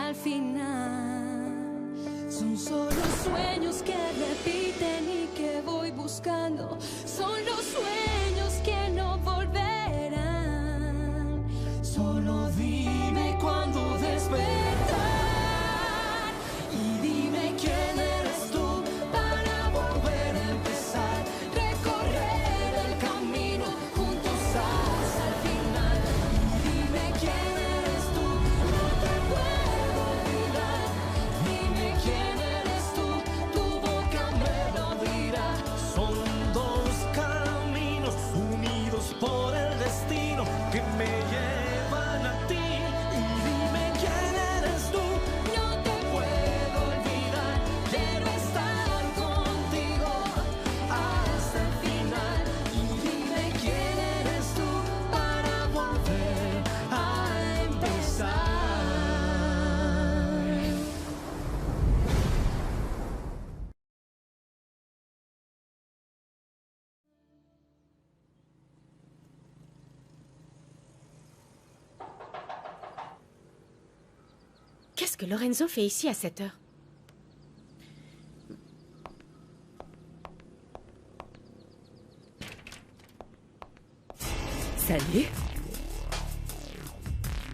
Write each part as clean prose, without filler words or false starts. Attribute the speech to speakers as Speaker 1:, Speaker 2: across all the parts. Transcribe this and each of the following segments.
Speaker 1: al final. Son solo sueños que repiten y que voy buscando. Son los sueños que no volverán. Solo dime cuándo despertar. Y dime quién eres tú para volver a empezar. Recorrer el camino juntos hasta el final. Y dime quién eres tú, no te puedo olvidar. Dime quién eres tú, tu boca me lo dirá.
Speaker 2: Son dos caminos unidos por el destino que me llevan a ti. Y dime quién eres tú.
Speaker 1: No te puedo olvidar, quiero estar contigo hasta el final. Y dime quién eres tú para volver a empezar.
Speaker 3: Qu'est-ce que Lorenzo fait ici à cette heure? Salut.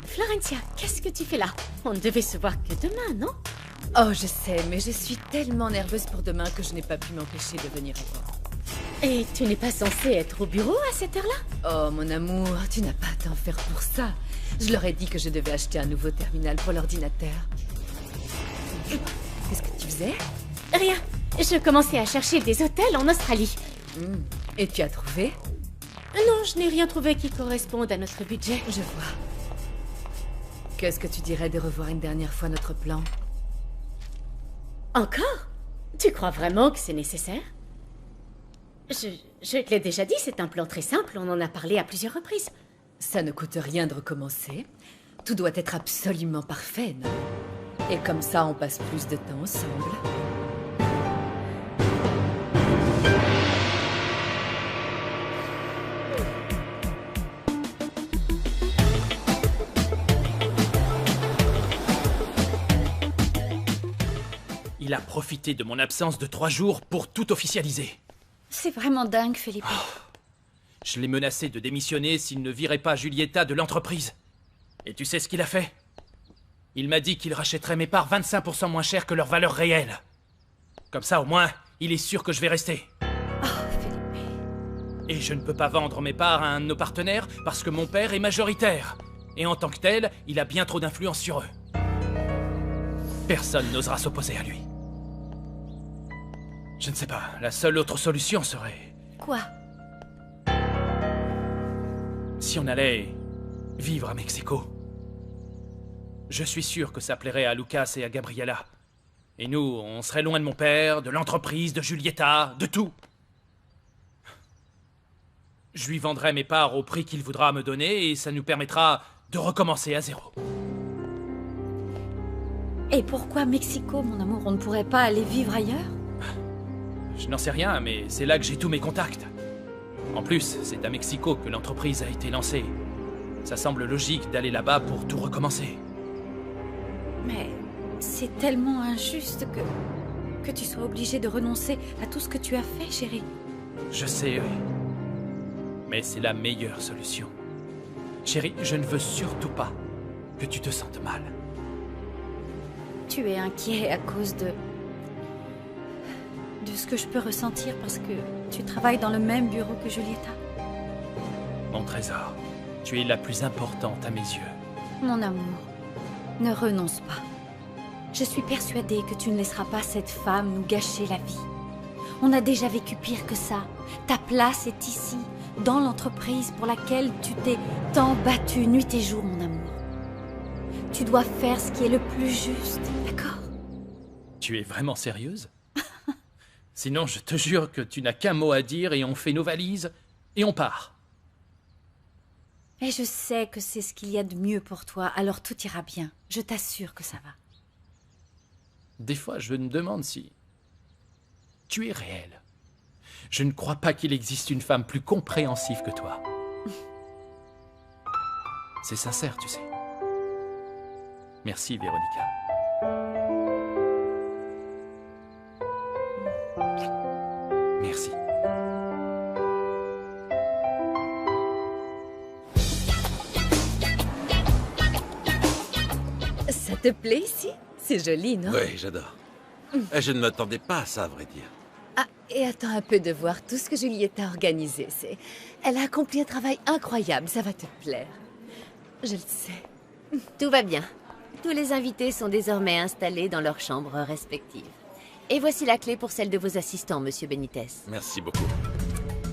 Speaker 3: Florencia, qu'est-ce que tu fais là? On ne devait se voir que demain, non?
Speaker 4: Oh, je sais, mais je suis tellement nerveuse pour demain que je n'ai pas pu m'empêcher de venir à toi.
Speaker 3: Et tu n'es pas censé être au bureau à cette heure-là?
Speaker 4: Oh, mon amour, tu n'as pas à t'en faire pour ça. Je leur ai dit que je devais acheter un nouveau terminal pour l'ordinateur. Qu'est-ce que tu faisais?
Speaker 3: Rien. Je commençais à chercher des hôtels en Australie.
Speaker 4: Et tu as trouvé?
Speaker 3: Non, je n'ai rien trouvé qui corresponde à notre budget.
Speaker 4: Je vois. Qu'est-ce que tu dirais de revoir une dernière fois notre plan?
Speaker 3: Encore? Tu crois vraiment que c'est nécessaire? Je te l'ai déjà dit, c'est un plan très simple, on en a parlé à plusieurs reprises.
Speaker 4: Ça ne coûte rien de recommencer. Tout doit être absolument parfait, non? Et comme ça, on passe plus de temps ensemble.
Speaker 5: Il a profité de mon absence de 3 jours pour tout officialiser.
Speaker 6: C'est vraiment dingue, Felipe.
Speaker 5: Je l'ai menacé de démissionner s'il ne virait pas Giulietta de l'entreprise. Et tu sais ce qu'il a fait? Il m'a dit qu'il rachèterait mes parts 25% moins cher que leur valeur réelle. Comme ça, au moins, il est sûr que je vais rester.
Speaker 6: Oh, Felipe.
Speaker 5: Et je ne peux pas vendre mes parts à un de nos partenaires parce que mon père est majoritaire. Et en tant que tel, il a bien trop d'influence sur eux. Personne n'osera s'opposer à lui. Je ne sais pas, la seule autre solution serait...
Speaker 6: Quoi?
Speaker 5: Si on allait vivre à Mexico. Je suis sûr que ça plairait à Lucas et à Gabriela. Et nous, on serait loin de mon père, de l'entreprise, de Giulietta, de tout. Je lui vendrai mes parts au prix qu'il voudra me donner et ça nous permettra de recommencer à zéro.
Speaker 6: Et pourquoi Mexico, mon amour? On ne pourrait pas aller vivre ailleurs?
Speaker 5: Je n'en sais rien, mais c'est là que j'ai tous mes contacts. En plus, c'est à Mexico que l'entreprise a été lancée. Ça semble logique d'aller là-bas pour tout recommencer.
Speaker 6: Mais c'est tellement injuste que tu sois obligé de renoncer à tout ce que tu as fait, chérie.
Speaker 5: Je sais, oui. Mais c'est la meilleure solution. Chérie, je ne veux surtout pas que tu te sentes mal.
Speaker 6: Tu es inquiet à cause de ce que je peux ressentir parce que tu travailles dans le même bureau que Giulietta.
Speaker 5: Mon trésor, tu es la plus importante à mes yeux.
Speaker 6: Mon amour, ne renonce pas. Je suis persuadée que tu ne laisseras pas cette femme nous gâcher la vie. On a déjà vécu pire que ça. Ta place est ici, dans l'entreprise pour laquelle tu t'es tant battu nuit et jour, mon amour. Tu dois faire ce qui est le plus juste, d'accord?
Speaker 5: Tu es vraiment sérieuse? Sinon, je te jure que tu n'as qu'un mot à dire et on fait nos valises et on part.
Speaker 6: Et je sais que c'est ce qu'il y a de mieux pour toi, alors tout ira bien. Je t'assure que ça va.
Speaker 5: Des fois, je me demande si tu es réelle. Je ne crois pas qu'il existe une femme plus compréhensive que toi. C'est sincère, tu sais. Merci, Véronica. Merci.
Speaker 4: Ça te plaît ici? C'est joli, non?
Speaker 7: Oui, j'adore. Je ne m'attendais pas à ça, à vrai dire.
Speaker 4: Ah, et attends un peu de voir tout ce que Juliette a organisé. Elle a accompli un travail incroyable, ça va te plaire. Je le sais.
Speaker 3: Tout va bien. Tous les invités sont désormais installés dans leurs chambres respectives. Et voici la clé pour celle de vos assistants, monsieur Benitez.
Speaker 7: Merci beaucoup.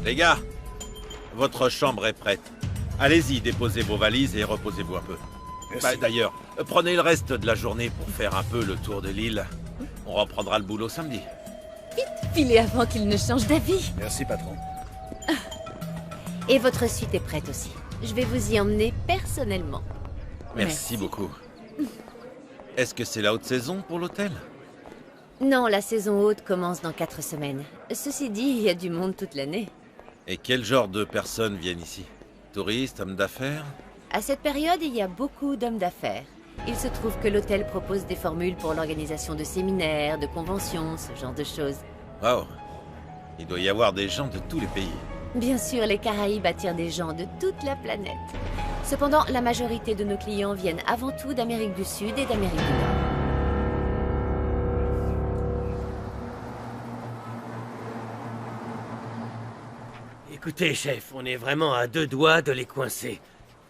Speaker 7: Les gars, votre chambre est prête. Allez-y, déposez vos valises et reposez-vous un peu. Bah, d'ailleurs, prenez le reste de la journée pour faire un peu le tour de l'île. On reprendra le boulot samedi.
Speaker 4: Filez avant qu'il ne change d'avis.
Speaker 8: Merci, patron.
Speaker 3: Et votre suite est prête aussi. Je vais vous y emmener personnellement.
Speaker 7: Merci beaucoup. Est-ce que c'est la haute saison pour l'hôtel?
Speaker 3: Non, la saison haute commence dans 4 semaines. Ceci dit, il y a du monde toute l'année.
Speaker 7: Et quel genre de personnes viennent ici? Touristes, hommes d'affaires?
Speaker 3: À cette période, il y a beaucoup d'hommes d'affaires. Il se trouve que l'hôtel propose des formules pour l'organisation de séminaires, de conventions, ce genre de choses.
Speaker 7: Waouh! Il doit y avoir des gens de tous les pays.
Speaker 3: Bien sûr, les Caraïbes attirent des gens de toute la planète. Cependant, la majorité de nos clients viennent avant tout d'Amérique du Sud et d'Amérique du Nord.
Speaker 9: Écoutez, chef, on est vraiment à 2 doigts de les coincer.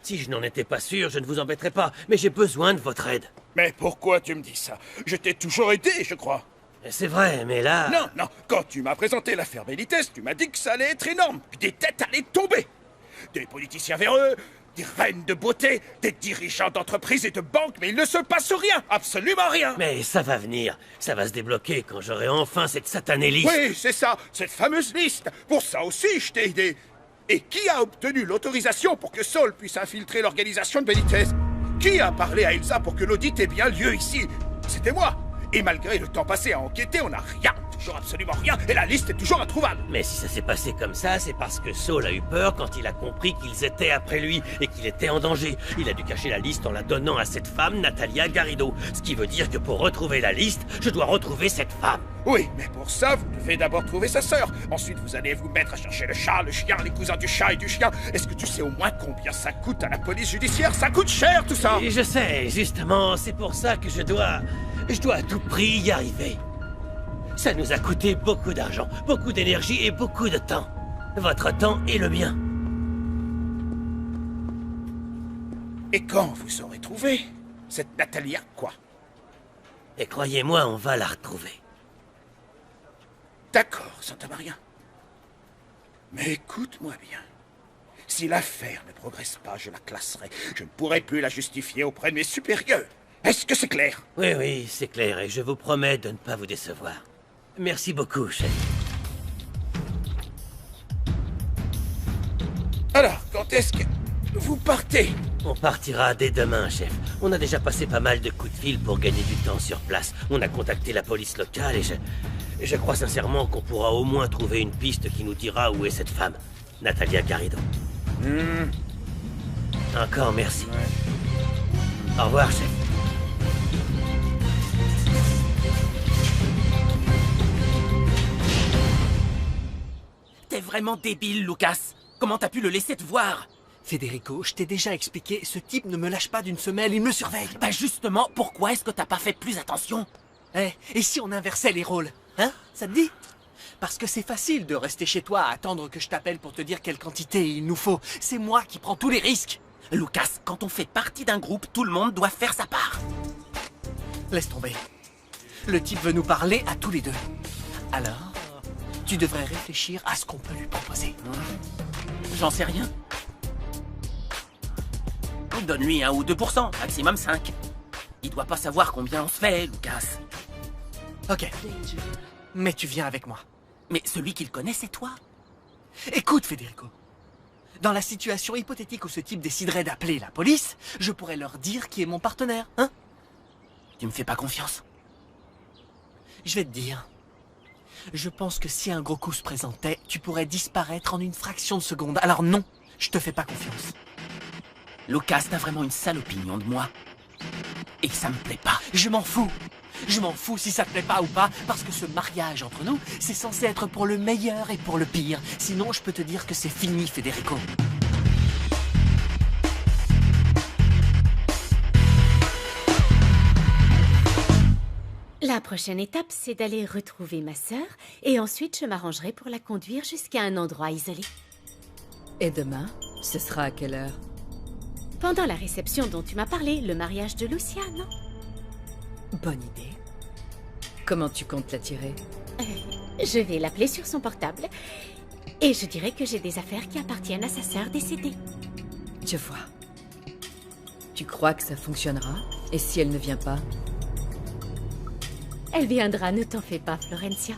Speaker 9: Si je n'en étais pas sûr, je ne vous embêterais pas, mais j'ai besoin de votre aide.
Speaker 8: Mais pourquoi tu me dis ça? Je t'ai toujours aidé, je crois.
Speaker 9: C'est vrai, mais là...
Speaker 8: Non, non, quand tu m'as présenté l'affaire Benitez, tu m'as dit que ça allait être énorme, que des têtes allaient tomber. Des politiciens véreux, des reines de beauté, des dirigeants d'entreprises et de banques, mais il ne se passe rien, absolument rien.
Speaker 9: Mais ça va venir, ça va se débloquer quand j'aurai enfin cette satanée liste.
Speaker 8: Oui, c'est ça, cette fameuse liste. Pour ça aussi, je t'ai aidé. Et qui a obtenu l'autorisation pour que Saul puisse infiltrer l'organisation de Benitez? Qui a parlé à Elsa pour que l'audit ait bien lieu ici? C'était moi. Et malgré le temps passé à enquêter, on n'a rien, toujours absolument rien, et la liste est toujours introuvable.
Speaker 9: Mais si ça s'est passé comme ça, c'est parce que Saul a eu peur quand il a compris qu'ils étaient après lui et qu'il était en danger. Il a dû cacher la liste en la donnant à cette femme, Natalia Garrido. Ce qui veut dire que pour retrouver la liste, je dois retrouver cette femme.
Speaker 8: Oui, mais pour ça, vous devez d'abord trouver sa sœur. Ensuite, vous allez vous mettre à chercher le chat, le chien, les cousins du chat et du chien. Est-ce que tu sais au moins combien ça coûte à la police judiciaire? Ça coûte cher, tout ça.
Speaker 9: Et je sais, justement, c'est pour ça que je dois à tout prix y arriver. Ça nous a coûté beaucoup d'argent, beaucoup d'énergie et beaucoup de temps. Votre temps et le mien.
Speaker 8: Et quand vous aurez trouvé cette Natalia, quoi?
Speaker 9: Et croyez-moi, on va la retrouver.
Speaker 8: D'accord, Santa Maria. Mais écoute-moi bien. Si l'affaire ne progresse pas, je la classerai. Je ne pourrai plus la justifier auprès de mes supérieurs. Est-ce que c'est clair?
Speaker 9: Oui, oui, c'est clair, et je vous promets de ne pas vous décevoir. Merci beaucoup, chef.
Speaker 8: Alors, quand est-ce que vous partez?
Speaker 9: On partira dès demain, chef. On a déjà passé pas mal de coups de fil pour gagner du temps sur place. On a contacté la police locale et je crois sincèrement qu'on pourra au moins trouver une piste qui nous dira où est cette femme, Natalia Garrido. Encore merci. Au revoir, chef.
Speaker 5: T'es vraiment débile, Lucas. Comment t'as pu le laisser te voir?
Speaker 10: Federico, je t'ai déjà expliqué, ce type ne me lâche pas d'une semelle, il me surveille.
Speaker 5: Bah justement, pourquoi est-ce que t'as pas fait plus attention?
Speaker 10: Eh, et si on inversait les rôles? Hein? Ça te dit? Parce que c'est facile de rester chez toi à attendre que je t'appelle pour te dire quelle quantité il nous faut. C'est moi qui prends tous les risques.
Speaker 5: Lucas, quand on fait partie d'un groupe, tout le monde doit faire sa part.
Speaker 10: Laisse tomber. Le type veut nous parler à tous les deux. Alors, tu devrais réfléchir à ce qu'on peut lui proposer.
Speaker 5: J'en sais rien. Donne-lui 1 ou 2%, maximum 5. Il doit pas savoir combien on se fait, Lucas.
Speaker 10: Ok. Mais tu viens avec moi.
Speaker 5: Mais celui qu'il connaît, c'est toi.
Speaker 10: Écoute, Federico. Dans la situation hypothétique où ce type déciderait d'appeler la police, je pourrais leur dire qui est mon partenaire, hein?
Speaker 5: Tu me fais pas confiance?
Speaker 10: Je vais te dire. Je pense que si un gros coup se présentait, tu pourrais disparaître en une fraction de seconde. Alors non, je te fais pas confiance.
Speaker 5: Lucas, t'as vraiment une sale opinion de moi.
Speaker 10: et que ça me plaît pas. Je m'en fous. Je m'en fous si ça te plaît pas ou pas, parce que ce mariage entre nous, c'est censé être pour le meilleur et pour le pire. Sinon, je peux te dire que c'est fini, Federico.
Speaker 6: La prochaine étape, c'est d'aller retrouver ma sœur, et ensuite je m'arrangerai pour la conduire jusqu'à un endroit isolé.
Speaker 4: Et demain, ce sera à quelle heure?
Speaker 6: Pendant la réception dont tu m'as parlé, le mariage de Lucia, non?
Speaker 4: Bonne idée. Comment tu comptes l'attirer?
Speaker 6: Je vais l'appeler sur son portable, et je dirai que j'ai des affaires qui appartiennent à sa sœur décédée.
Speaker 4: Je vois. Tu crois que ça fonctionnera? Et si elle ne vient pas?
Speaker 6: Elle viendra, ne t'en fais pas, Florencia.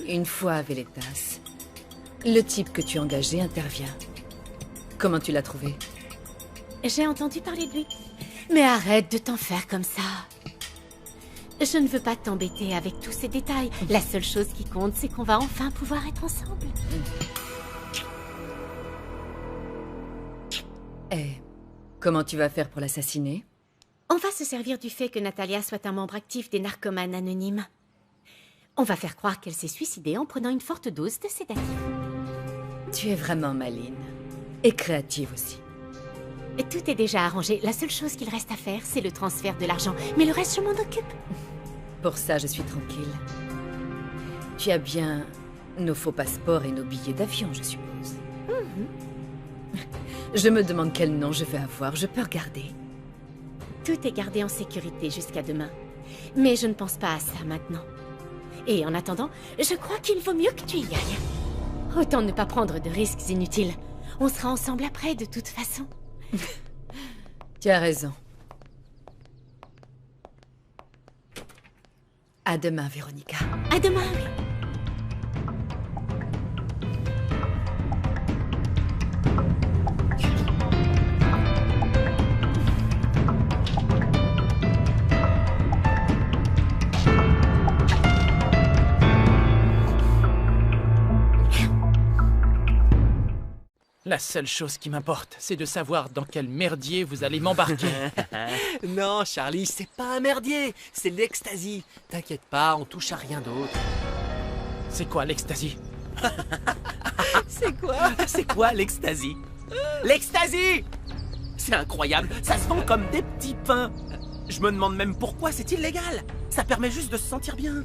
Speaker 4: Une fois à Veletas, le type que tu as engagé intervient. Comment tu l'as trouvé?
Speaker 6: J'ai entendu parler de lui. Mais arrête de t'en faire comme ça. Je ne veux pas t'embêter avec tous ces détails. La seule chose qui compte, c'est qu'on va enfin pouvoir être ensemble.
Speaker 4: Eh, comment tu vas faire pour l'assassiner?
Speaker 6: On va se servir du fait que Natalia soit un membre actif des narcomanes anonymes. On va faire croire qu'elle s'est suicidée en prenant une forte dose de sédatifs.
Speaker 4: Tu es vraiment maligne. Et créative aussi.
Speaker 6: Tout est déjà arrangé. La seule chose qu'il reste à faire, c'est le transfert de l'argent. Mais le reste, je m'en occupe.
Speaker 4: Pour ça, je suis tranquille. Tu as bien nos faux passeports et nos billets d'avion, je suppose. Je me demande quel nom je vais avoir. Je peux regarder.
Speaker 6: Tout est gardé en sécurité jusqu'à demain. Mais je ne pense pas à ça maintenant. Et en attendant, je crois qu'il vaut mieux que tu y ailles. Autant ne pas prendre de risques inutiles. On sera ensemble après, de toute façon.
Speaker 4: Tu as raison. À demain, Véronica.
Speaker 6: À demain, oui.
Speaker 5: La seule chose qui m'importe, c'est de savoir dans quel merdier vous allez m'embarquer.
Speaker 10: Non, Charlie, c'est pas un merdier, c'est l'ecstasy. T'inquiète pas, on touche à rien d'autre.
Speaker 5: C'est quoi l'ecstasy?
Speaker 10: C'est quoi l'ecstasy? L'ecstasy! C'est incroyable, ça se vend comme des petits pains. Je me demande même pourquoi c'est illégal. Ça permet juste de se sentir bien.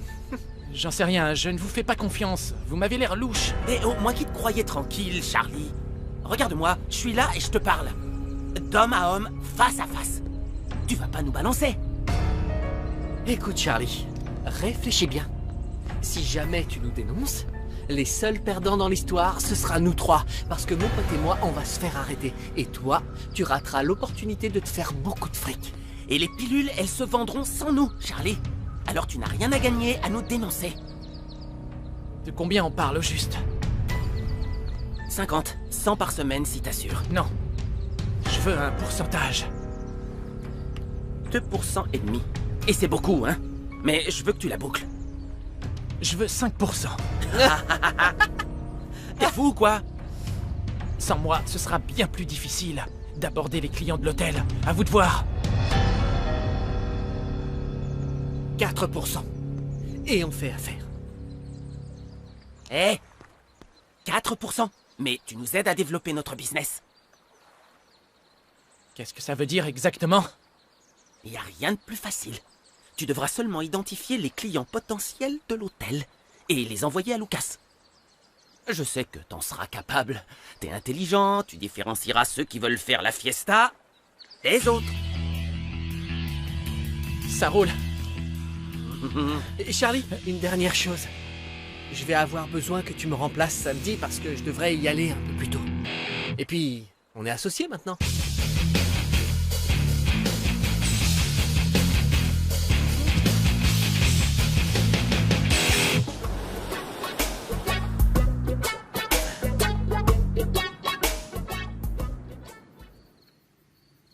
Speaker 5: J'en sais rien, je ne vous fais pas confiance. Vous m'avez l'air louche.
Speaker 10: Mais oh, moi qui te croyais tranquille, Charlie. Regarde-moi, je suis là et je te parle. D'homme à homme, face à face. Tu vas pas nous balancer. Écoute, Charlie, réfléchis bien. Si jamais tu nous dénonces, les seuls perdants dans l'histoire, ce sera nous trois. Parce que mon pote et moi, on va se faire arrêter. Et toi, tu rateras l'opportunité de te faire beaucoup de fric. Et les pilules, elles se vendront sans nous, Charlie. Alors tu n'as rien à gagner à nous dénoncer.
Speaker 5: De combien on parle au juste?
Speaker 10: 50, 100 par semaine si t'assures.
Speaker 5: Non. Je veux un pourcentage.
Speaker 10: 2% et demi. Et c'est beaucoup, hein? Mais je veux que tu la boucles.
Speaker 5: Je veux 5%.
Speaker 10: T'es fou ou quoi?
Speaker 5: Sans moi, ce sera bien plus difficile d'aborder les clients de l'hôtel. À vous de voir.
Speaker 10: 4%. Et on fait affaire. Eh 4%. Mais tu nous aides à développer notre business.
Speaker 5: Qu'est-ce que ça veut dire exactement?
Speaker 10: Il n'y a rien de plus facile. Tu devras seulement identifier les clients potentiels de l'hôtel et les envoyer à Lucas. Je sais que t'en seras capable. T'es intelligent, tu différencieras ceux qui veulent faire la fiesta des autres.
Speaker 5: Ça roule.
Speaker 10: Et Charlie, une dernière chose. Je vais avoir besoin que tu me remplaces samedi parce que je devrais y aller un peu plus tôt. Et puis, on est associés maintenant.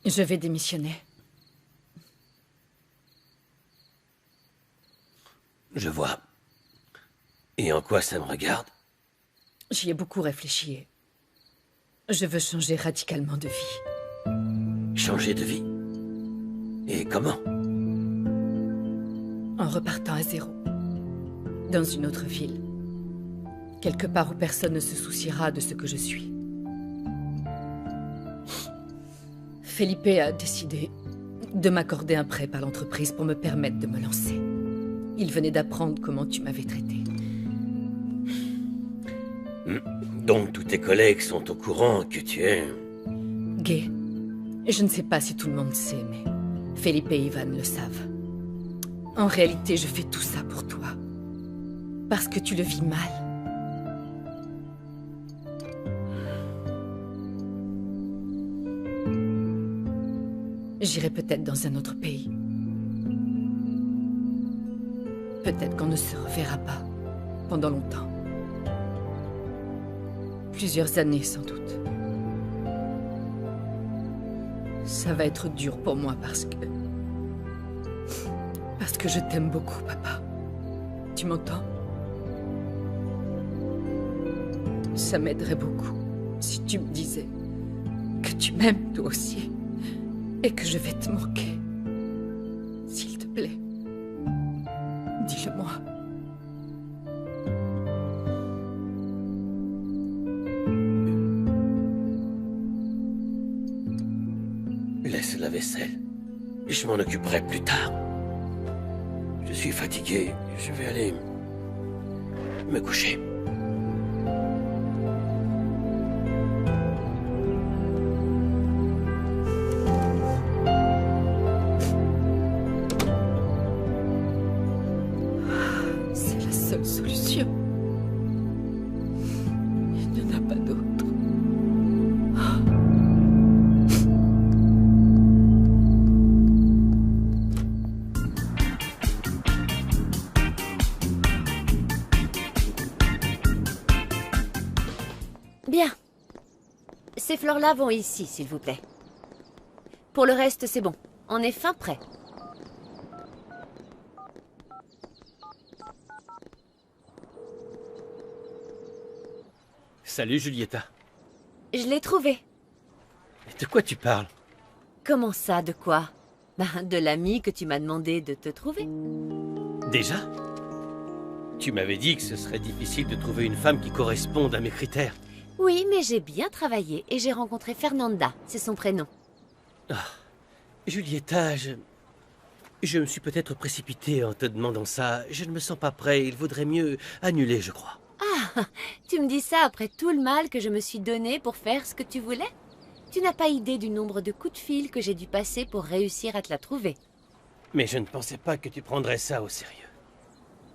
Speaker 4: Je vais démissionner.
Speaker 9: Je vois. Et en quoi ça me regarde?
Speaker 4: J'y ai beaucoup réfléchi. Je veux changer radicalement de vie.
Speaker 9: Changer de vie? Et Et comment?
Speaker 4: En repartant à zéro. Dans une autre ville. Quelque part où personne ne se souciera de ce que je suis. Felipe a décidé de m'accorder un prêt par l'entreprise pour me permettre de me lancer. Il venait d'apprendre comment tu m'avais traité.
Speaker 9: Donc tous tes collègues sont au courant que tu es...
Speaker 4: Gay. Je ne sais pas si tout le monde sait, mais Felipe et Ivan le savent. En réalité, je fais tout ça pour toi. Parce que tu le vis mal. J'irai peut-être dans un autre pays. Peut-être qu'on ne se reverra pas pendant longtemps. Plusieurs années, sans doute. Ça va être dur pour moi parce que je t'aime beaucoup, papa. Tu m'entends? Ça m'aiderait beaucoup si tu me disais que tu m'aimes toi aussi et que je vais te manquer. S'il te plaît, dis-le-moi.
Speaker 9: Laisse la vaisselle. Je m'en occuperai plus tard. Je suis fatigué. Je vais aller me coucher.
Speaker 4: C'est la seule solution. Il n'y en a pas d'autre.
Speaker 3: Bien. Ces fleurs-là vont ici, s'il vous plaît. Pour le reste, c'est bon. On est fin prêt.
Speaker 9: Salut, Julieta.
Speaker 3: Je l'ai trouvé.
Speaker 9: De quoi tu parles?
Speaker 3: Comment ça, de quoi? Ben, de l'ami que tu m'as demandé de te trouver.
Speaker 9: Déjà? Tu m'avais dit que ce serait difficile de trouver une femme qui corresponde à mes critères.
Speaker 3: Oui, mais j'ai bien travaillé et j'ai rencontré Fernanda, c'est son prénom.
Speaker 9: Ah, Julieta, je me suis peut-être précipité en te demandant ça. Je ne me sens pas prêt, il vaudrait mieux annuler, je crois.
Speaker 3: Ah, tu me dis ça après tout le mal que je me suis donné pour faire ce que tu voulais? Tu n'as pas idée du nombre de coups de fil que j'ai dû passer pour réussir à te la trouver.
Speaker 9: Mais je ne pensais pas que tu prendrais ça au sérieux.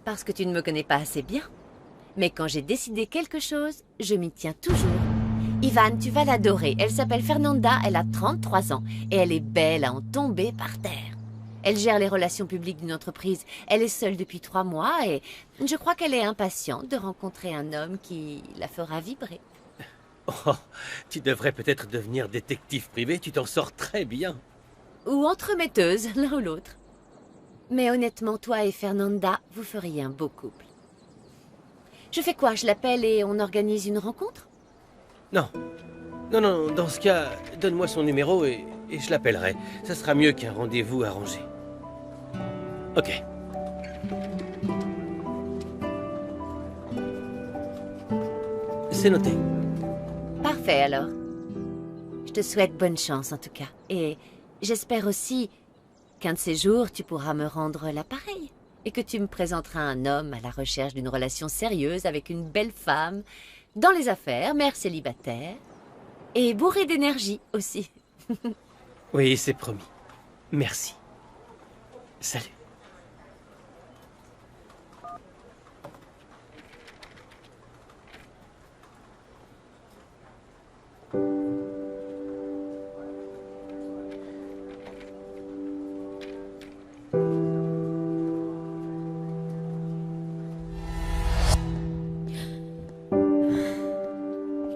Speaker 3: Parce que tu ne me connais pas assez bien. Mais quand j'ai décidé quelque chose, je m'y tiens toujours. Ivan, tu vas l'adorer. Elle s'appelle Fernanda, elle a 33 ans. Et elle est belle à en tomber par terre. Elle gère les relations publiques d'une entreprise. Elle est seule depuis 3 mois et je crois qu'elle est impatiente de rencontrer un homme qui la fera vibrer.
Speaker 9: Oh, tu devrais peut-être devenir détective privé, tu t'en sors très bien.
Speaker 3: Ou entremetteuse, l'un ou l'autre. Mais honnêtement, toi et Fernanda, vous feriez un beau couple. Je fais quoi? Je l'appelle et on organise une rencontre?
Speaker 9: Non. Non, dans ce cas, donne-moi son numéro et je l'appellerai. Ça sera mieux qu'un rendez-vous arrangé. Ok. C'est noté.
Speaker 3: Parfait alors. Je te souhaite bonne chance en tout cas. Et j'espère aussi qu'un de ces jours, tu pourras me rendre l'appareil. Et que tu me présenteras un homme à la recherche d'une relation sérieuse avec une belle femme, dans les affaires, mère célibataire, et bourré d'énergie aussi.
Speaker 9: Oui, c'est promis. Merci. Salut.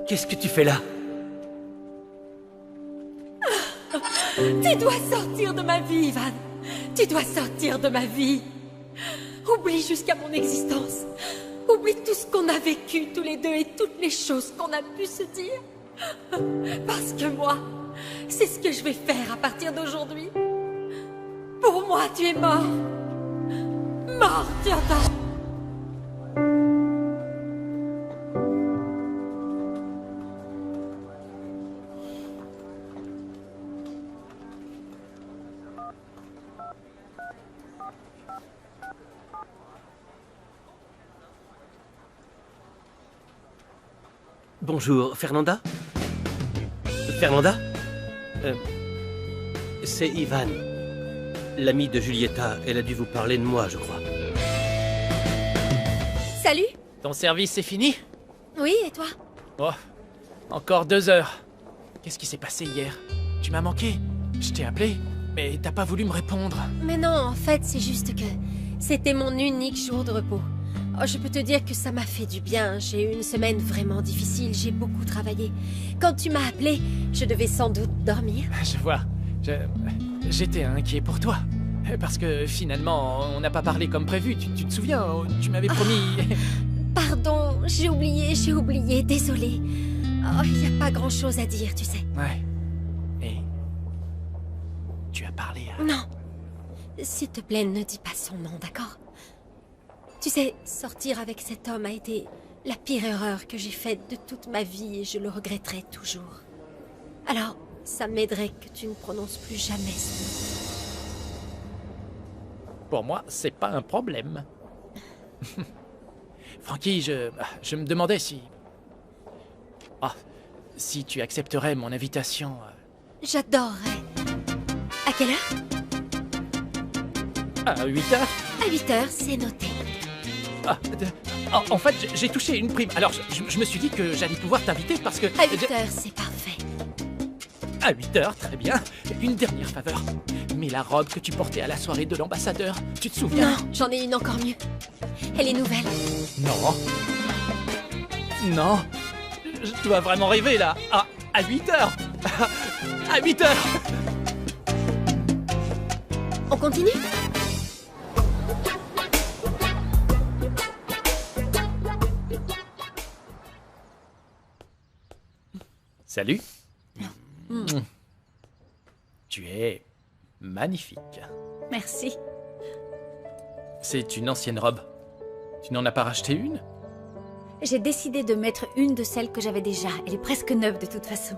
Speaker 9: Qu'est-ce que tu fais là?
Speaker 6: Tu dois sortir de ma vie, Ivan. Tu dois sortir de ma vie. Oublie jusqu'à mon existence. Oublie tout ce qu'on a vécu tous les deux et toutes les choses qu'on a pu se dire. Parce que moi, c'est ce que je vais faire à partir d'aujourd'hui. Pour moi, tu es mort. Mort, tu entends?
Speaker 9: Bonjour, Fernanda? Fernanda? C'est Ivan. L'ami de Julieta. Elle a dû vous parler de moi, je crois.
Speaker 6: Salut.
Speaker 5: Ton service est fini?
Speaker 6: Oui, et toi?
Speaker 5: Oh, encore 2 heures. Qu'est-ce qui s'est passé hier? Tu m'as manqué? Je t'ai appelé, mais t'as pas voulu me répondre.
Speaker 6: Mais non, en fait, c'est juste que c'était mon unique jour de repos. Oh, je peux te dire que ça m'a fait du bien. J'ai eu une semaine vraiment difficile, j'ai beaucoup travaillé. Quand tu m'as appelé, je devais sans doute dormir.
Speaker 5: Je vois. J'étais inquiet pour toi. Parce que finalement, on n'a pas parlé comme prévu. Tu te souviens? Tu m'avais promis...
Speaker 6: Pardon, j'ai oublié, désolée. Oh, il n'y a pas grand-chose à dire, tu sais.
Speaker 5: Ouais. Et... tu as parlé à...
Speaker 6: Non. S'il te plaît, ne dis pas son nom, d'accord? Tu sais, sortir avec cet homme a été la pire erreur que j'ai faite de toute ma vie et je le regretterai toujours. Alors, ça m'aiderait que tu ne prononces plus jamais son nom.
Speaker 5: Pour moi, c'est pas un problème. Frankie, je me demandais si... Ah, si tu accepterais mon invitation...
Speaker 6: J'adorerais. À quelle heure?
Speaker 5: À 8 heures?
Speaker 6: À 8 heures, c'est noté.
Speaker 5: En fait, j'ai touché une prime. Alors, je me suis dit que j'allais pouvoir t'inviter parce que...
Speaker 6: À 8 heures, c'est parfait.
Speaker 5: À 8 heures, très bien. Une dernière faveur. Mais la robe que tu portais à la soirée de l'ambassadeur, tu te souviens?
Speaker 6: Non, j'en ai une encore mieux. Elle est nouvelle.
Speaker 5: Non. Non. Je dois vraiment rêver, là. À 8 heures. À 8 heures.
Speaker 6: On continue?
Speaker 5: Salut. Tu es magnifique.
Speaker 6: Merci.
Speaker 5: C'est une ancienne robe. Tu n'en as pas racheté une?
Speaker 6: J'ai décidé de mettre une de celles que j'avais déjà. Elle est presque neuve de toute façon.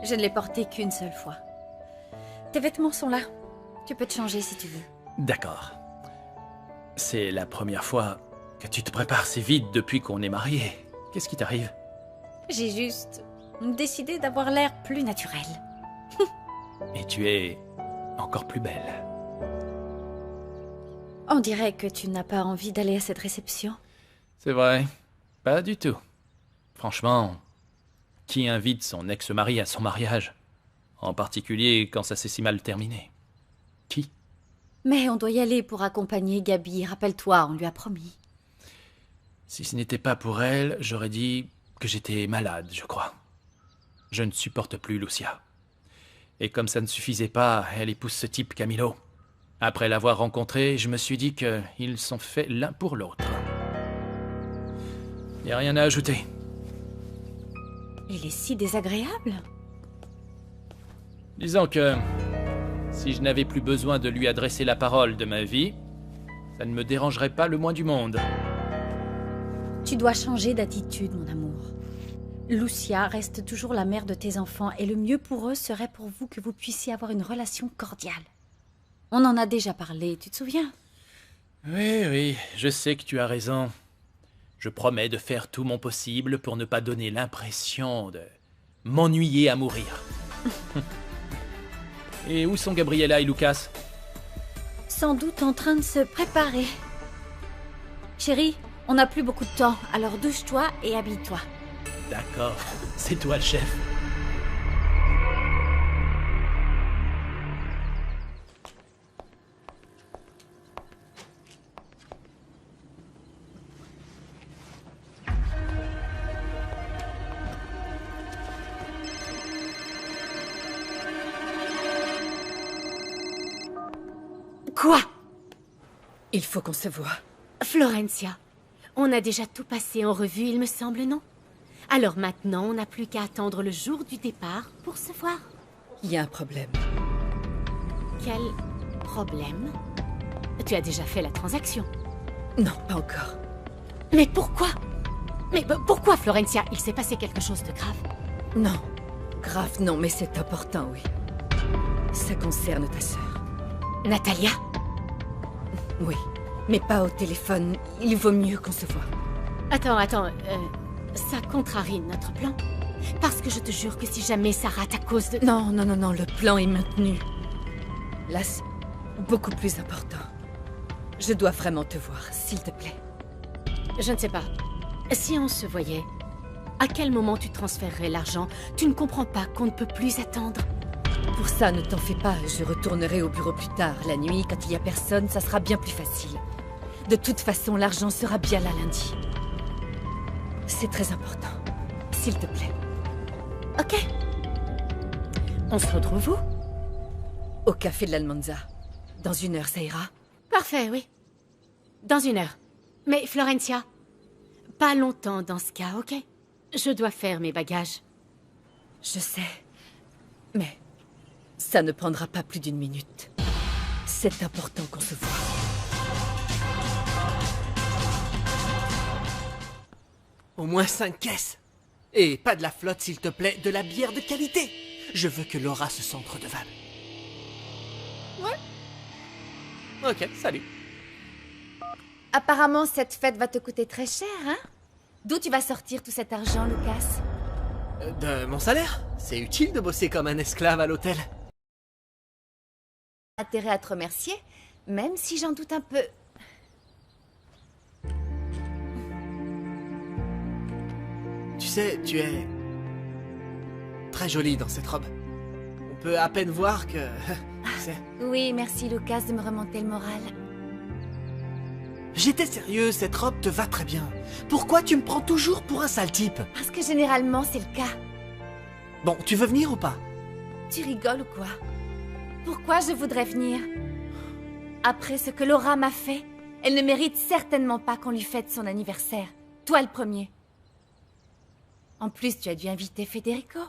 Speaker 6: Je ne l'ai portée qu'une seule fois. Tes vêtements sont là. Tu peux te changer si tu veux.
Speaker 5: D'accord. C'est la première fois que tu te prépares si vite depuis qu'on est mariés. Qu'est-ce qui t'arrive?
Speaker 6: J'ai juste décidé d'avoir l'air plus naturel.
Speaker 5: Et tu es encore plus belle.
Speaker 6: On dirait que tu n'as pas envie d'aller à cette réception.
Speaker 5: C'est vrai. Pas du tout. Franchement, qui invite son ex-mari à son mariage? En particulier quand ça s'est si mal terminé. Qui?
Speaker 6: Mais on doit y aller pour accompagner Gabi. Rappelle-toi, on lui a promis.
Speaker 5: Si ce n'était pas pour elle, j'aurais dit que j'étais malade, je crois. Je ne supporte plus Lucia. Et comme ça ne suffisait pas, elle épouse ce type Camilo. Après l'avoir rencontré, je me suis dit qu'ils sont faits l'un pour l'autre. Il n'y a rien à ajouter.
Speaker 6: Il est si désagréable.
Speaker 5: Disons que si je n'avais plus besoin de lui adresser la parole de ma vie, ça ne me dérangerait pas le moins du monde.
Speaker 6: Tu dois changer d'attitude, mon amour. Lucia reste toujours la mère de tes enfants et le mieux pour eux serait pour vous que vous puissiez avoir une relation cordiale. On en a déjà parlé, tu te souviens?
Speaker 5: Oui, je sais que tu as raison. Je promets de faire tout mon possible pour ne pas donner l'impression de m'ennuyer à mourir. Et où sont Gabriella et Lucas?
Speaker 6: Sans doute en train de se préparer. Chérie, on n'a plus beaucoup de temps, alors douche-toi et habille-toi.
Speaker 5: D'accord, c'est toi le chef.
Speaker 6: Quoi?
Speaker 4: Il faut qu'on se voie.
Speaker 3: Florencia, on a déjà tout passé en revue, il me semble, non? Alors maintenant, on n'a plus qu'à attendre le jour du départ pour se voir.
Speaker 4: Il y a un problème.
Speaker 6: Problème? Tu as déjà fait la transaction.
Speaker 4: Non, pas encore.
Speaker 6: Mais pourquoi? Mais pourquoi, Florencia? Il s'est passé quelque chose de grave?
Speaker 4: Non. Grave, non, mais c'est important, oui. Ça concerne ta sœur.
Speaker 6: Natalia?
Speaker 4: Oui, mais pas au téléphone. Il vaut mieux qu'on se voit.
Speaker 6: Attends, ça contrarie notre plan? Parce que je te jure que si jamais ça rate à cause de...
Speaker 4: Non, le plan est maintenu. Là, c'est beaucoup plus important. Je dois vraiment te voir, s'il te plaît.
Speaker 6: Je ne sais pas. Si on se voyait, à quel moment tu transférerais l'argent? Tu ne comprends pas qu'on ne peut plus attendre?
Speaker 4: Pour ça, ne t'en fais pas. Je retournerai au bureau plus tard. La nuit, quand il n'y a personne, ça sera bien plus facile. De toute façon, l'argent sera bien là lundi. C'est très important. S'il te plaît.
Speaker 6: Ok. On se retrouve où?
Speaker 4: Au café de l'Almanza. Dans 1 heure, ça ira?
Speaker 6: Parfait, oui. Dans 1 heure. Mais Florencia, pas longtemps dans ce cas, ok? Je dois faire mes bagages.
Speaker 4: Je sais. Mais ça ne prendra pas plus d'1 minute. C'est important qu'on se voie.
Speaker 10: Au moins 5 caisses. Et pas de la flotte, s'il te plaît, de la bière de qualité. Je veux que Laura se sente redevable. Ouais. Ok, salut.
Speaker 3: Apparemment, cette fête va te coûter très cher, hein? D'où tu vas sortir tout cet argent, Lucas?
Speaker 10: De mon salaire. C'est utile de bosser comme un esclave à l'hôtel.
Speaker 3: Intérêt à te remercier, même si j'en doute un peu.
Speaker 10: Tu sais, tu es... très jolie dans cette robe. On peut à peine voir que... tu sais...
Speaker 3: Oui, merci Lucas de me remonter le moral.
Speaker 10: J'étais sérieux, cette robe te va très bien. Pourquoi tu me prends toujours pour un sale type?
Speaker 3: Parce que généralement, c'est le cas.
Speaker 10: Bon, tu veux venir ou pas?
Speaker 3: Tu rigoles ou quoi? Pourquoi je voudrais venir? Après ce que Laura m'a fait, elle ne mérite certainement pas qu'on lui fête son anniversaire. Toi le premier. En plus, tu as dû inviter Federico.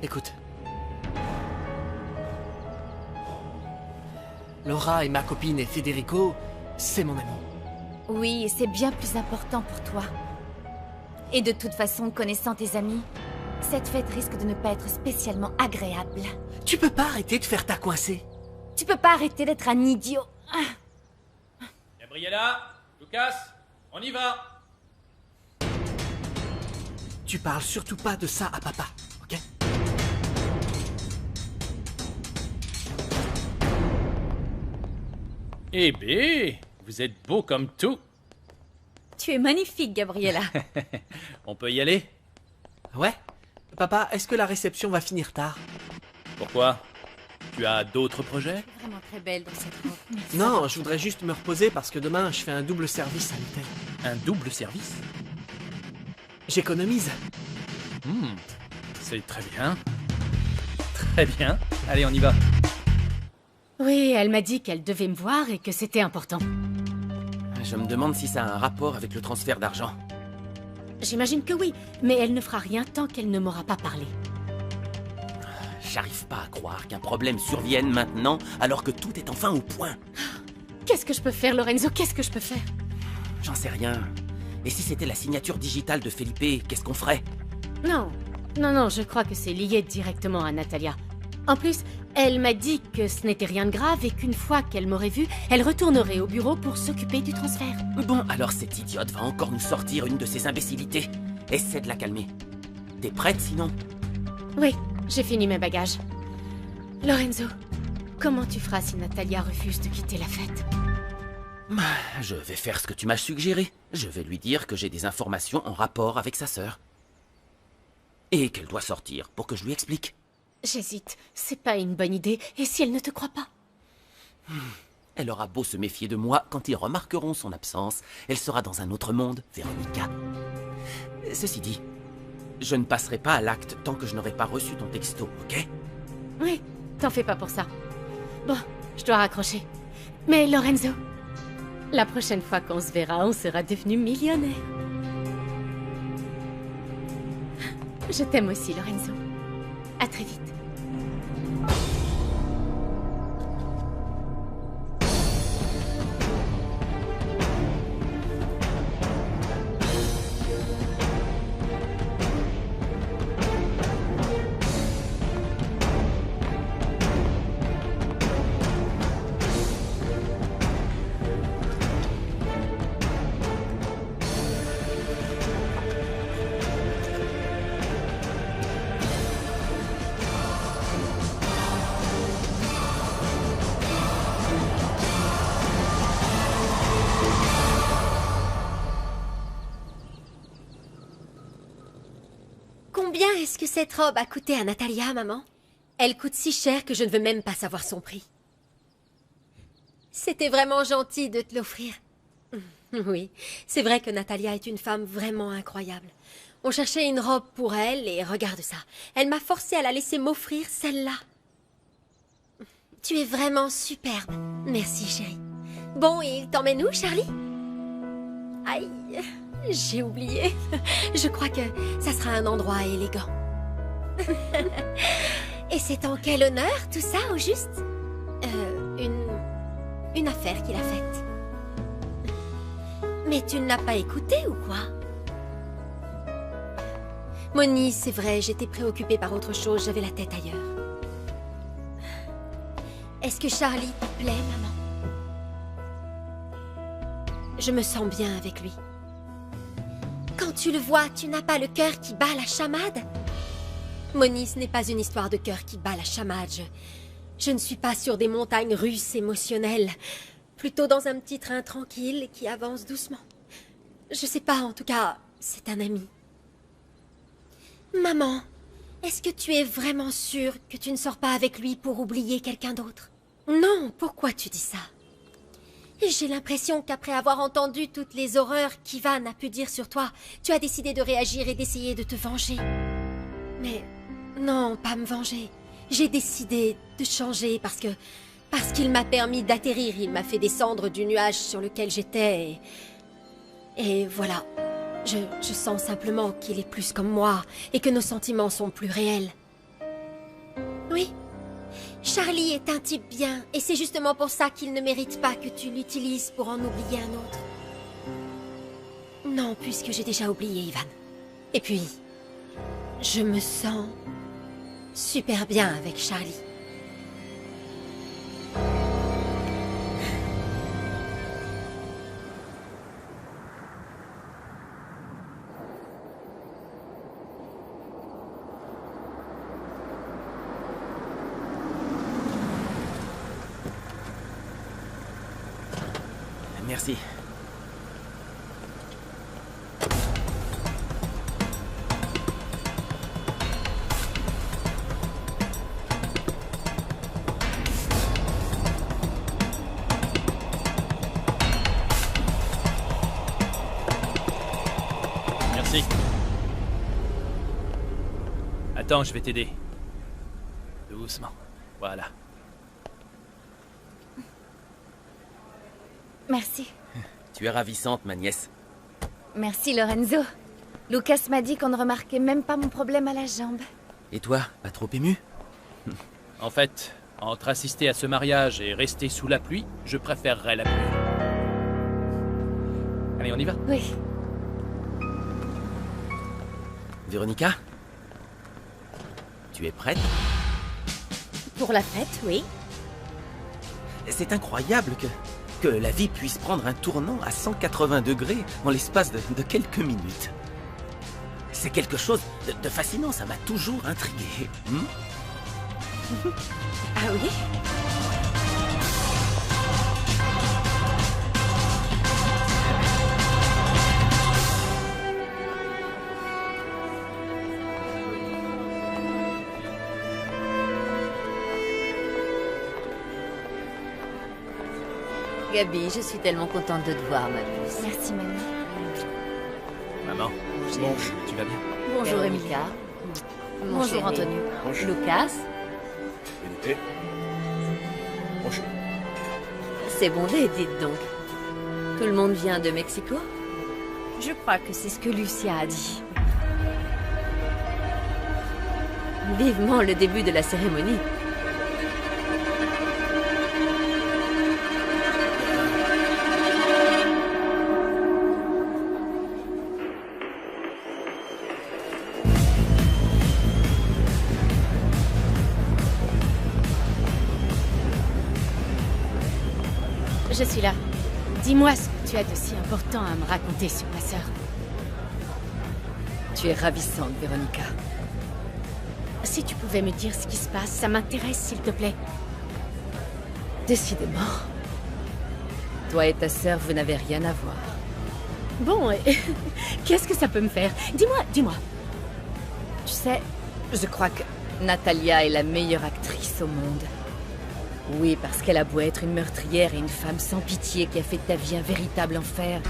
Speaker 10: Écoute. Laura est ma copine et Federico, c'est mon ami.
Speaker 3: Oui, et c'est bien plus important pour toi. Et de toute façon, connaissant tes amis, cette fête risque de ne pas être spécialement agréable.
Speaker 10: Tu peux pas arrêter de faire ta coincée.
Speaker 3: Tu peux pas arrêter d'être un idiot.
Speaker 5: Gabriella, Lucas, on y va.
Speaker 10: Tu parles surtout pas de ça à papa, ok?
Speaker 5: Eh bien, vous êtes beau comme tout.
Speaker 6: Tu es magnifique, Gabriella.
Speaker 5: On peut y aller?
Speaker 10: Ouais. Papa, est-ce que la réception va finir tard?
Speaker 5: Pourquoi? Tu as d'autres projets?
Speaker 6: Vraiment très belle dans cette robe. Merci.
Speaker 10: Non, je voudrais juste me reposer parce que demain, je fais un double service à l'hôtel.
Speaker 5: Un double service?
Speaker 10: J'économise.
Speaker 5: C'est très bien. Très bien. Allez, on y va.
Speaker 6: Oui, elle m'a dit qu'elle devait me voir et que c'était important.
Speaker 9: Je me demande si ça a un rapport avec le transfert d'argent.
Speaker 6: J'imagine que oui, mais elle ne fera rien tant qu'elle ne m'aura pas parlé.
Speaker 9: J'arrive pas à croire qu'un problème survienne maintenant alors que tout est enfin au point.
Speaker 6: Qu'est-ce que je peux faire, Lorenzo? Qu'est-ce que je peux faire?
Speaker 9: J'en sais rien. Et si c'était la signature digitale de Felipe, qu'est-ce qu'on ferait?
Speaker 6: Non, je crois que c'est lié directement à Natalia. En plus, elle m'a dit que ce n'était rien de grave et qu'une fois qu'elle m'aurait vue, elle retournerait au bureau pour s'occuper du transfert.
Speaker 9: Bon, alors cette idiote va encore nous sortir une de ses imbécilités. Essaie de la calmer. T'es prête sinon?
Speaker 6: Oui, j'ai fini mes bagages. Lorenzo, comment tu feras si Natalia refuse de quitter la fête?
Speaker 9: Je vais faire ce que tu m'as suggéré. Je vais lui dire que j'ai des informations en rapport avec sa sœur. Et qu'elle doit sortir pour que je lui explique.
Speaker 6: J'hésite, c'est pas une bonne idée. Et si elle ne te croit pas?
Speaker 9: Elle aura beau se méfier de moi, quand ils remarqueront son absence, elle sera dans un autre monde, Véronica. Ceci dit, je ne passerai pas à l'acte tant que je n'aurai pas reçu ton texto, ok?
Speaker 6: Oui, t'en fais pas pour ça. Bon, je dois raccrocher. Mais Lorenzo, la prochaine fois qu'on se verra, on sera devenus millionnaires. Je t'aime aussi, Lorenzo. À très vite.
Speaker 11: cette robe a coûté à Natalia, maman? Elle coûte si cher que je ne veux même pas savoir son prix. C'était vraiment gentil de te l'offrir. Oui, c'est vrai que Natalia est une femme vraiment incroyable. On cherchait une robe pour elle et regarde ça. Elle m'a forcée à la laisser m'offrir celle-là. Tu es vraiment superbe. Merci, chérie. Bon, il t'emmène où, Charlie? Aïe, j'ai oublié. Je crois que ça sera un endroit élégant. Et c'est en quel honneur, tout ça, au juste? Une affaire qu'il a faite. Mais tu ne l'as pas écouté ou quoi? Moni, c'est vrai, j'étais préoccupée par autre chose, j'avais la tête ailleurs. Est-ce que Charlie te plaît, maman? Je me sens bien avec lui. Quand tu le vois, tu n'as pas le cœur qui bat la chamade? Moni, ce n'est pas une histoire de cœur qui bat la chamade. Je ne suis pas sur des montagnes russes émotionnelles. Plutôt dans un petit train tranquille qui avance doucement. Je sais pas, en tout cas, c'est un ami. Maman, est-ce que tu es vraiment sûre que tu ne sors pas avec lui pour oublier quelqu'un d'autre? Non, pourquoi tu dis ça? J'ai l'impression qu'après avoir entendu toutes les horreurs qu'Ivan a pu dire sur toi, tu as décidé de réagir et d'essayer de te venger. Mais non, pas me venger. J'ai décidé de changer parce qu'il m'a permis d'atterrir. Il m'a fait descendre du nuage sur lequel j'étais et voilà. Je sens simplement qu'il est plus comme moi et que nos sentiments sont plus réels. Oui, Charlie est un type bien et c'est justement pour ça qu'il ne mérite pas que tu l'utilises pour en oublier un autre. Non, puisque j'ai déjà oublié Ivan. Et puis, je me sens super bien avec Charlie.
Speaker 10: Merci.
Speaker 5: Merci. Attends, je vais t'aider. Doucement. Voilà.
Speaker 4: Merci.
Speaker 10: Tu es ravissante, ma nièce.
Speaker 4: Merci, Lorenzo. Lucas m'a dit qu'on ne remarquait même pas mon problème à la jambe.
Speaker 10: Et toi, pas trop ému?
Speaker 5: En fait, entre assister à ce mariage et rester sous la pluie, je préférerais la pluie. Allez, on y va?
Speaker 4: Oui.
Speaker 10: Véronica? Tu es prête?
Speaker 11: Pour la fête, oui.
Speaker 10: C'est incroyable que la vie puisse prendre un tournant à 180 degrés en l'espace de quelques minutes. C'est quelque chose de fascinant, ça m'a toujours intrigué.
Speaker 11: Ah oui?
Speaker 3: Gabi, je suis tellement contente de te voir, ma puce.
Speaker 4: Merci, mamie.
Speaker 5: Maman,
Speaker 8: Bonjour.
Speaker 5: tu vas bien?
Speaker 3: Bonjour, Emilia. Mon
Speaker 4: Bonjour,
Speaker 3: chéri.
Speaker 4: Antonio.
Speaker 8: Bonjour.
Speaker 3: Lucas,
Speaker 8: Benité. Bonjour.
Speaker 3: c'est bondé, dites donc. Tout le monde vient de Mexico?
Speaker 4: Je crois que c'est ce que Lucia a dit.
Speaker 3: Vivement le début de la cérémonie.
Speaker 4: Je suis là. Dis-moi ce que tu as de si important à me raconter sur ma sœur.
Speaker 3: Tu es ravissante, Véronica.
Speaker 4: Si tu pouvais me dire ce qui se passe, ça m'intéresse, s'il te plaît.
Speaker 3: Décidément. Toi et ta sœur, vous n'avez rien à voir.
Speaker 4: Bon, qu'est-ce que ça peut me faire? Dis-moi. Tu sais, Je crois que Natalia est la meilleure actrice au monde. Oui, parce qu'elle a beau être une meurtrière et une femme sans pitié qui a fait de ta vie un véritable enfer.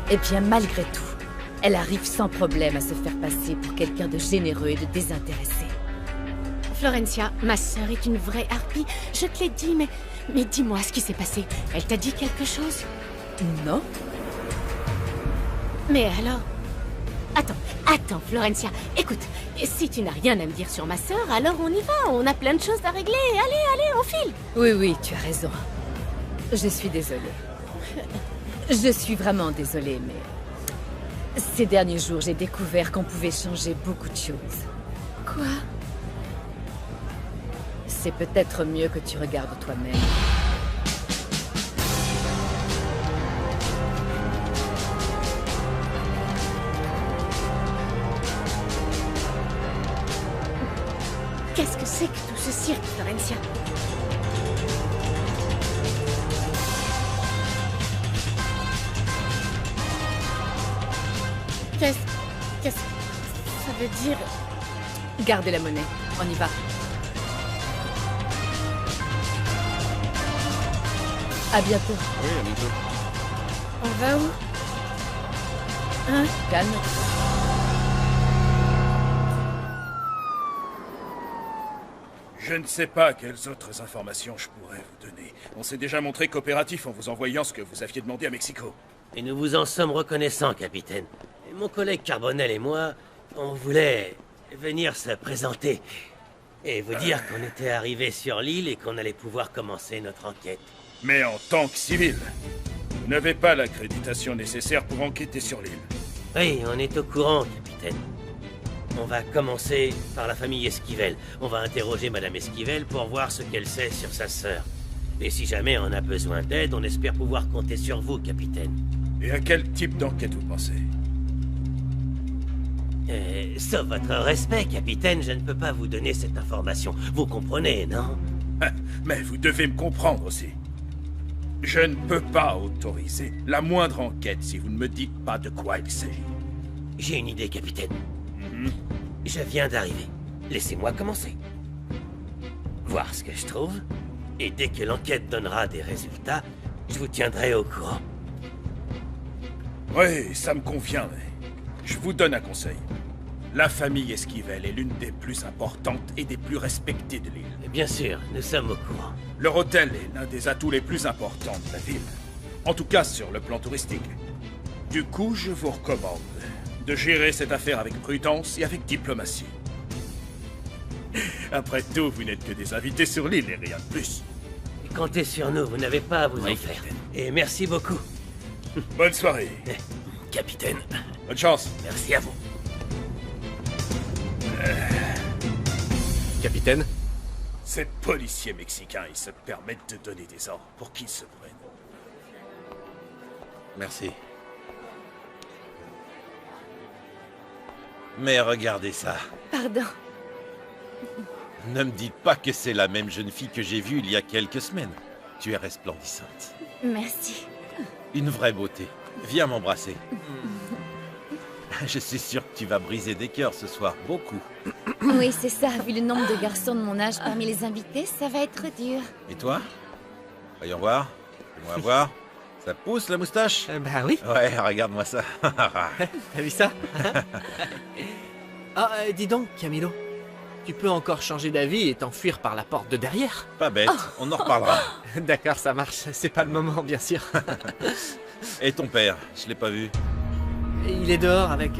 Speaker 4: Et bien malgré tout, elle arrive sans problème à se faire passer pour quelqu'un de généreux et de désintéressé.
Speaker 12: Florencia, ma sœur est une vraie harpie. Je te l'ai dit, mais dis-moi ce qui s'est passé. Elle t'a dit quelque chose?
Speaker 4: Non?
Speaker 12: Mais alors? Attends, Florencia. Écoute, si tu n'as rien à me dire sur ma sœur, alors on y va. On a plein de choses à régler. Allez, on file.
Speaker 4: Oui, tu as raison. Je suis désolée. Je suis vraiment désolée, mais... Ces derniers jours, j'ai découvert qu'on pouvait changer beaucoup de choses.
Speaker 12: Quoi?
Speaker 4: C'est peut-être mieux que tu regardes toi-même.
Speaker 12: Qu'est-ce que c'est que tout ce cirque, Florencia? Qu'est-ce que ça veut dire?
Speaker 4: Gardez la monnaie, on y va. À bientôt.
Speaker 13: Oui, à bientôt.
Speaker 12: On va où? Hein?
Speaker 4: Calme.
Speaker 8: Je ne sais pas quelles autres informations je pourrais vous donner. On s'est déjà montré coopératif en vous envoyant ce que vous aviez demandé à Mexico.
Speaker 9: Et nous vous en sommes reconnaissants, capitaine. Et mon collègue Carbonel et moi, on voulait venir se présenter et vous dire qu'on était arrivés sur l'île et qu'on allait pouvoir commencer notre enquête.
Speaker 8: Mais en tant que civil, vous n'avez pas l'accréditation nécessaire pour enquêter sur l'île.
Speaker 9: Oui, on est au courant, capitaine. On va commencer par la famille Esquivel. On va interroger Madame Esquivel pour voir ce qu'elle sait sur sa sœur. Et si jamais on a besoin d'aide, on espère pouvoir compter sur vous, capitaine.
Speaker 8: Et à quel type d'enquête vous pensez?
Speaker 9: Sauf votre respect, capitaine, je ne peux pas vous donner cette information. Vous comprenez, non?
Speaker 8: Mais vous devez me comprendre aussi. Je ne peux pas autoriser la moindre enquête si vous ne me dites pas de quoi il s'agit.
Speaker 9: J'ai une idée, capitaine. Je viens d'arriver. Laissez-moi commencer. Voir ce que je trouve. Et dès que l'enquête donnera des résultats, je vous tiendrai au courant.
Speaker 8: Oui, ça me convient, mais je vous donne un conseil. La famille Esquivel est l'une des plus importantes et des plus respectées de l'île.
Speaker 9: Bien sûr, nous sommes au courant.
Speaker 8: Leur hôtel est l'un des atouts les plus importants de la ville. En tout cas, sur le plan touristique. Du coup, je vous recommande de gérer cette affaire avec prudence et avec diplomatie. Après tout, vous n'êtes que des invités sur l'île et rien de plus.
Speaker 9: Et comptez sur nous, vous n'avez pas à vous en faire. Et merci beaucoup.
Speaker 8: Bonne soirée.
Speaker 9: Capitaine.
Speaker 8: Bonne chance.
Speaker 9: Merci à vous.
Speaker 13: Capitaine?
Speaker 8: Ces policiers mexicains, ils se permettent de donner des ordres pour qu'ils se prennent.
Speaker 7: Merci. Mais regardez ça.
Speaker 4: Pardon.
Speaker 7: Ne me dites pas que c'est la même jeune fille que j'ai vue il y a quelques semaines. Tu es resplendissante.
Speaker 6: Merci.
Speaker 7: Une vraie beauté. Viens m'embrasser. Je suis sûr que tu vas briser des cœurs ce soir, beaucoup.
Speaker 6: Oui, c'est ça. Vu le nombre de garçons de mon âge parmi les invités, ça va être dur.
Speaker 7: Et toi? Voyons voir. Fais-moi voir. Ça pousse la moustache?
Speaker 10: Bah oui.
Speaker 7: Ouais, regarde-moi ça.
Speaker 10: T'as vu ça? Ah, dis donc, Camilo. Tu peux encore changer d'avis et t'enfuir par la porte de derrière.
Speaker 7: Pas bête, on en reparlera.
Speaker 10: D'accord, ça marche. C'est pas le moment, bien sûr.
Speaker 7: Et ton père? Je l'ai pas vu.
Speaker 10: Il est dehors avec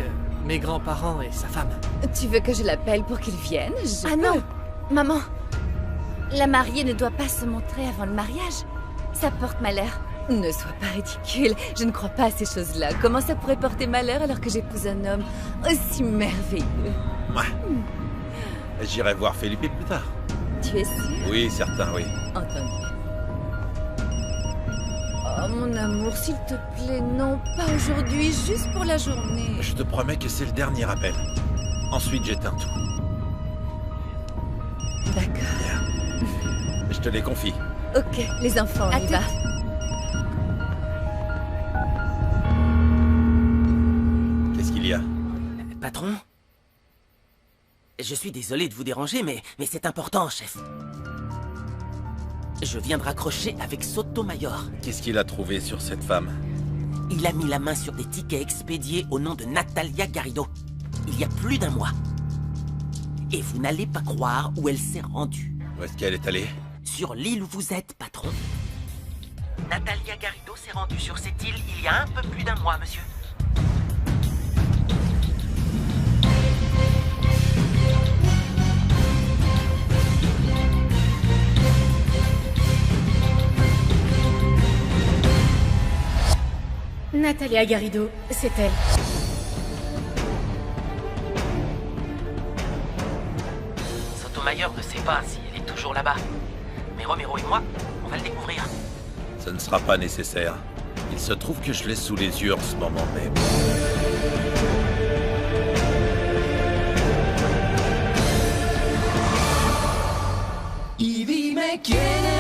Speaker 10: mes grands-parents et sa femme.
Speaker 6: Tu veux que je l'appelle pour qu'il vienne?
Speaker 4: Ah non! Maman!
Speaker 6: La mariée ne doit pas se montrer avant le mariage. Ça porte malheur.
Speaker 4: Ne sois pas ridicule. Je ne crois pas à ces choses-là. Comment ça pourrait porter malheur alors que j'épouse un homme aussi merveilleux?
Speaker 7: Ouais. J'irai voir Felipe plus tard.
Speaker 4: Tu es sûr?
Speaker 7: Oui, certain, oui.
Speaker 4: Entendu. Oh, mon amour, s'il te plaît, non, pas aujourd'hui, juste pour la journée.
Speaker 7: Je te promets que c'est le dernier appel. Ensuite, j'éteins tout.
Speaker 4: D'accord.
Speaker 7: Je te les confie.
Speaker 4: Ok, les enfants, on y va.
Speaker 7: Qu'est-ce qu'il y a?
Speaker 10: Patron? Je suis désolé de vous déranger, mais c'est important, chef. Je viens de raccrocher avec Sotomayor.
Speaker 7: Qu'est-ce qu'il a trouvé sur cette femme?
Speaker 10: Il a mis la main sur des tickets expédiés au nom de Natalia Garrido, il y a plus d'1 mois. Et vous n'allez pas croire où elle s'est rendue.
Speaker 7: Où est-ce qu'elle est allée?
Speaker 10: Sur l'île où vous êtes, patron. Natalia Garrido s'est rendue sur cette île il y a un peu plus d'1 mois, monsieur.
Speaker 12: Natalia Garrido, c'est elle.
Speaker 10: Sotomayor ne sait pas si elle est toujours là-bas. Mais Romero et moi, on va le découvrir.
Speaker 7: Ce ne sera pas nécessaire. Il se trouve que je l'ai sous les yeux en ce moment même.
Speaker 2: Y dime quién